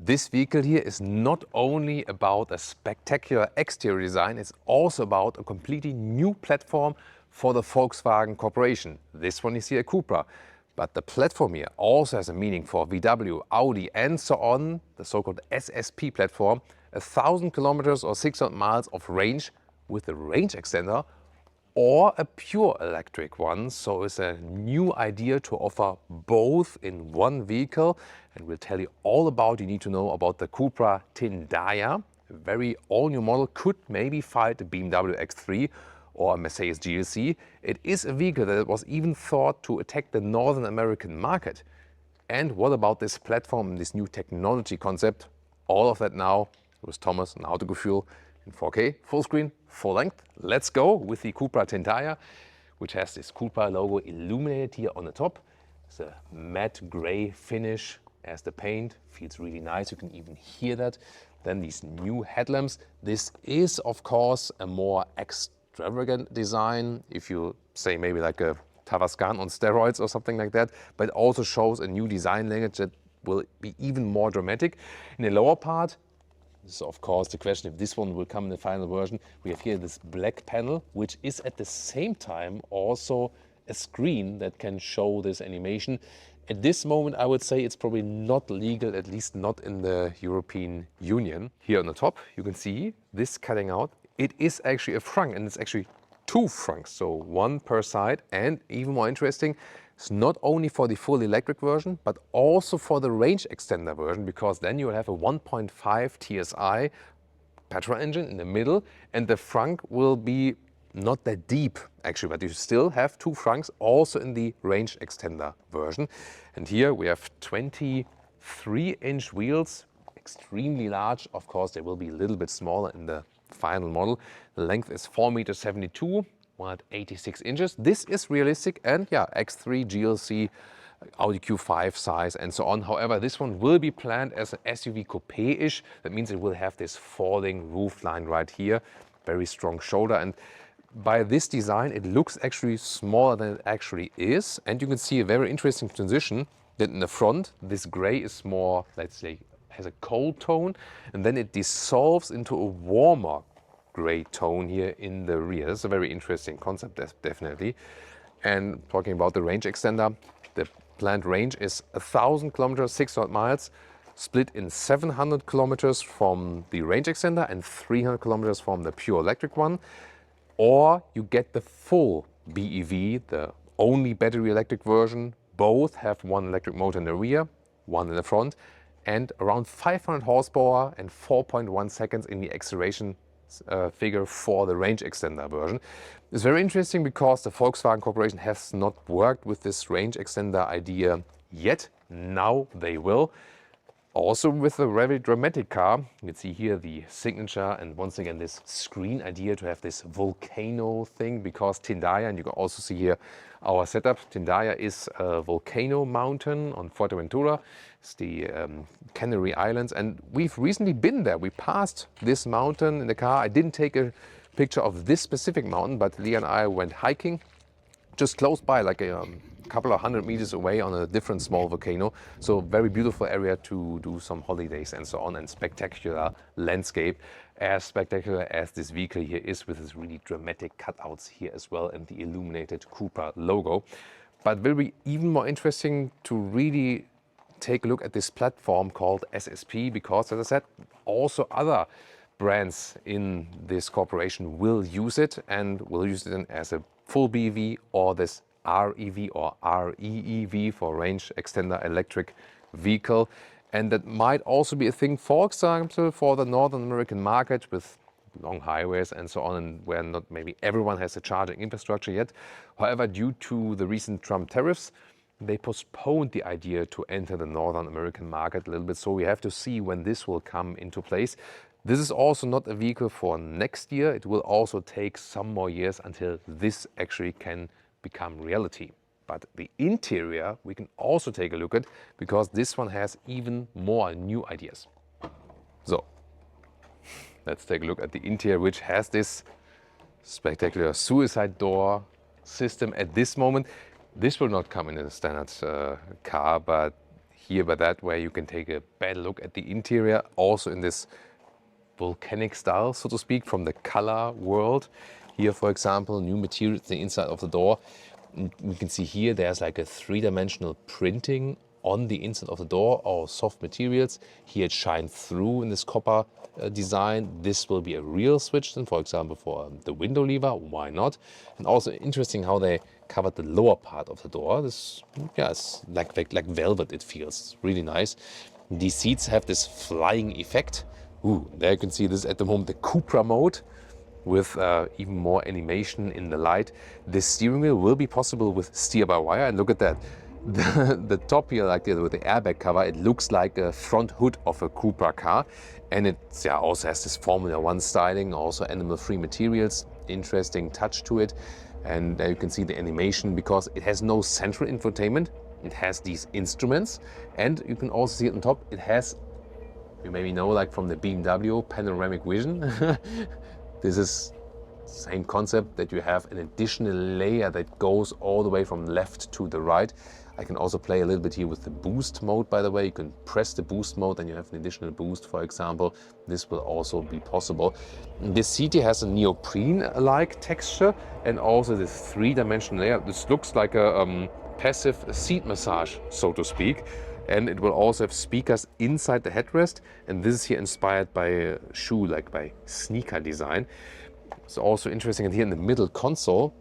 This vehicle here is not only about a spectacular exterior design, it's also about a completely new platform for the Volkswagen Corporation. This one is here a Cupra, but the platform here also has a meaning for VW, Audi and so on, the so-called SSP platform, 1,000 kilometers or 600 miles of range with a range extender, or a pure electric one. So it's a new idea to offer both in one vehicle, and we'll tell you all about, you need to know about the Cupra Tindaya, a very all-new model, could maybe fight the BMW X3 or a Mercedes GLC. It is a vehicle that was even thought to attack the Northern American market. And what about this platform, this new technology concept? All of that now with Thomas and How to Go Fuel in 4K, full screen, full length. Let's go with the Cupra Tindaya, which has this Cupra logo illuminated here on the top. It's a matte gray finish as the paint, feels really nice, you can even hear that. Then these new headlamps. This is of course a more extravagant design, if you say maybe like a Tavascan on steroids or something like that, but it also shows a new design language that will be even more dramatic. In the lower part, this is of course the question if this one will come in the final version. We have here this black panel, which is at the same time also a screen that can show this animation. At this moment, I would say it's probably not legal, at least not in the European Union. Here on the top, you can see this cutting out. It is actually a frunk, and it's actually two frunks, so one per side. And even more interesting, it's not only for the full electric version, but also for the range extender version, because then you will have a 1.5 TSI petrol engine in the middle, and the frunk will be not that deep actually, but you still have two frunks also in the range extender version. And here we have 23-inch wheels, extremely large. Of course, they will be a little bit smaller in the final model. The length is 4.72 meters, 186 inches. This is realistic, and yeah, X3, GLC, Audi Q5 size and so on. However, this one will be planned as an SUV coupe-ish. That means it will have this falling roofline right here, very strong shoulder, and by this design it looks actually smaller than it actually is. And you can see a very interesting transition that in the front this gray is more, let's say, has a cold tone, and then it dissolves into a warmer gray tone here in the rear. That's a very interesting concept, definitely. And talking about the range extender, the planned range is 1,000 kilometers, 600 miles, split in 700 kilometers from the range extender and 300 kilometers from the pure electric one. Or you get the full BEV, the only battery electric version. Both have one electric motor in the rear, one in the front, and around 500 horsepower and 4.1 seconds in the acceleration figure for the range extender version. It's very interesting because the Volkswagen Corporation has not worked with this range extender idea yet. Now they will. Also with a very dramatic car. You can see here the signature, and once again this screen idea to have this volcano thing, because Tindaya, and you can also see here our setup, Tindaya is a volcano mountain on Fuerteventura. It's the Canary Islands, and we've recently been there. We passed this mountain in the car. I didn't take a picture of this specific mountain, but Leah and I went hiking just close by, like a couple of 100 meters away on a different small volcano. So very beautiful area to do some holidays and so on, and spectacular landscape, as spectacular as this vehicle here is, with its really dramatic cutouts here as well and the illuminated Cupra logo. But will be even more interesting to really take a look at this platform called SSP, because as I said, also other brands in this corporation will use it, and will use it as a full BEV or this REV or REEV for range extender electric vehicle. And that might also be a thing, for example, for the Northern American market with long highways and so on, and where not maybe everyone has a charging infrastructure yet. However, due to the recent Trump tariffs, they postponed the idea to enter the Northern American market a little bit. So we have to see when this will come into place. This is also not a vehicle for next year. It will also take some more years until this actually can become reality. But the interior we can also take a look at, because this one has even more new ideas. So let's take a look at the interior, which has this spectacular suicide door system at this moment. This will not come in a standard car, but here by that, where you can take a better look at the interior, also in this volcanic style, so to speak, from the color world. Here, for example, new materials, the inside of the door. We can see here there's like a three-dimensional printing on the inside of the door, or soft materials. Here it shines through in this copper design. This will be a real switch then, for example, for the window lever, why not? And also interesting how they covered the lower part of the door. This, yeah, it's like velvet, it feels really nice. These seats have this flying effect. Ooh, there you can see this at the moment, the Cupra mode, with even more animation in the light. This steering wheel will be possible with steer-by-wire, and look at that. The top here, like with the airbag cover, it looks like a front hood of a Cupra car, and it also has this Formula 1 styling, also animal-free materials, interesting touch to it. And there you can see the animation, because it has no central infotainment. It has these instruments, and you can also see it on top. It has, you maybe know, like from the BMW panoramic vision. This is same concept, that you have an additional layer that goes all the way from left to the right. I can also play a little bit here with the boost mode, by the way. You can press the boost mode and you have an additional boost, for example. This will also be possible. This seat here has a neoprene-like texture, and also this three-dimensional layer. This looks like a passive seat massage, so to speak. And it will also have speakers inside the headrest. And this is here inspired by a shoe, like by sneaker design. It's also interesting, and here in the middle console,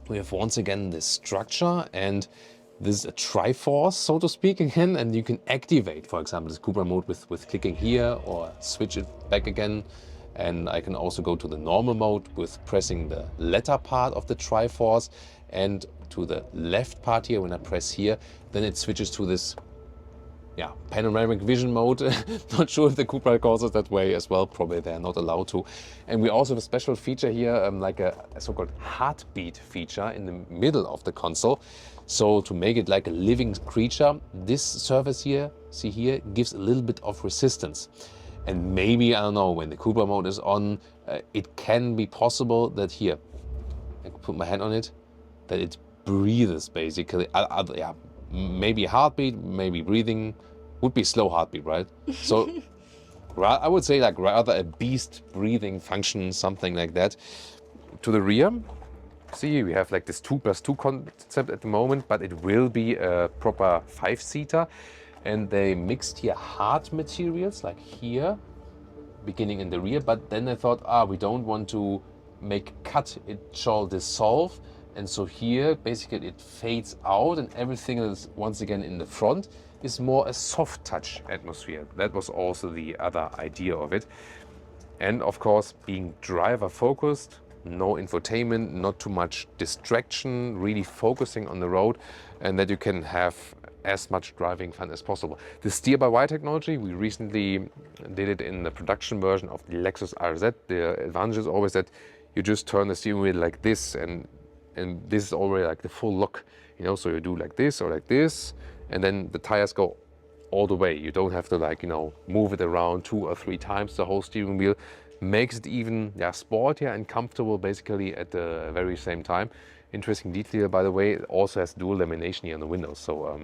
we have once again this structure, and this is a Triforce, so to speak, again, and you can activate, for example, this Cupra mode with clicking here, or switch it back again. And I can also go to the normal mode with pressing the letter part of the Triforce, and to the left part here, when I press here, then it switches to this, yeah, panoramic vision mode. Not sure if the Cupra calls it that way as well. Probably they're not allowed to. And we also have a special feature here, like a so-called heartbeat feature in the middle of the console. So to make it like a living creature, this surface here, see here, gives a little bit of resistance. And maybe, I don't know, when the Cupra mode is on, it can be possible that here, I can put my hand on it, that it breathes basically. Yeah, maybe heartbeat, maybe breathing. Would be slow heartbeat, right? So I would say like rather a beast breathing function, something like that. To the rear, see, we have like this 2+2 concept at the moment, but it will be a proper 5-seater. And they mixed here hard materials, like here, beginning in the rear. But then I thought, we don't want to make cut, it shall dissolve. And so here, basically it fades out, and everything that is once again in the front is more a soft touch atmosphere. That was also the other idea of it. And of course, being driver focused, no infotainment, not too much distraction, really focusing on the road, and that you can have as much driving fun as possible. The steer-by-wire technology, we recently did it in the production version of the Lexus RZ. The advantage is always that you just turn the steering wheel like this, and this is already like the full lock, you know, so you do like this or like this, and then the tires go all the way. You don't have to, like, you know, move it around 2 or 3 times. The whole steering wheel makes it even, yeah, sportier and comfortable basically at the very same time. Interesting detail, by the way, it also has dual lamination here on the windows. So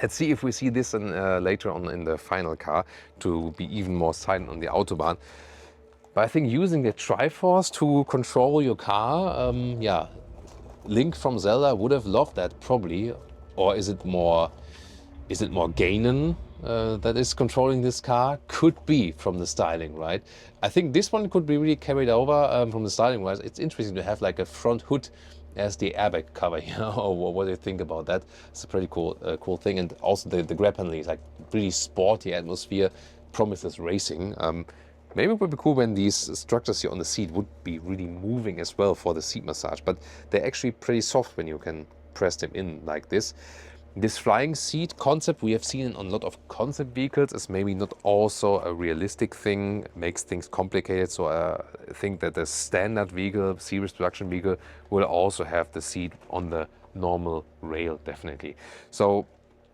let's see if we see this later on in the final car to be even more silent on the Autobahn. But I think using the Triforce to control your car, yeah, Link from Zelda would have loved that probably. Or is it more Ganon that is controlling this car? Could be from the styling, right? I think this one could be really carried over from the styling wise. It's interesting to have like a front hood as the airbag cover, you know, or what do you think about that? It's a pretty cool thing. And also the grab handling is like really sporty atmosphere, promises racing. Maybe it would be cool when these structures here on the seat would be really moving as well for the seat massage, but they're actually pretty soft when you can press them in like this. This flying seat concept we have seen on a lot of concept vehicles is maybe not also a realistic thing, makes things complicated. So I think that the standard vehicle, series production vehicle, will also have the seat on the normal rail, definitely. So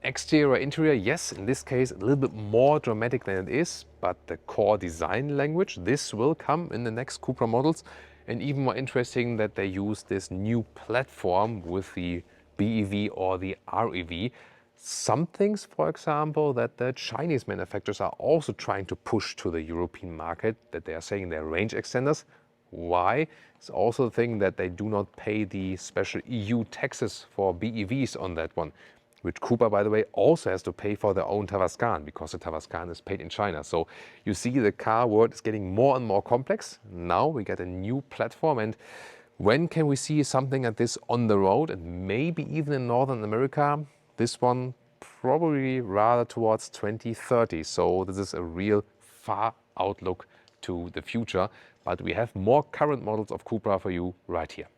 exterior, interior, yes, in this case a little bit more dramatic than it is, but the core design language, this will come in the next Cupra models. And even more interesting that they use this new platform with the BEV or the REV. some things, for example, that the Chinese manufacturers are also trying to push to the European market, that they are saying they're range extenders. Why? It's also the thing that they do not pay the special EU taxes for BEVs on that one, which Cupra, by the way, also has to pay for their own Tavascan, because the Tavascan is paid in China. So you see the car world is getting more and more complex. Now we get a new platform, and when can we see something like this on the road, and maybe even in Northern America? This one probably rather towards 2030. So this is a real far outlook to the future. But we have more current models of Cupra for you right here.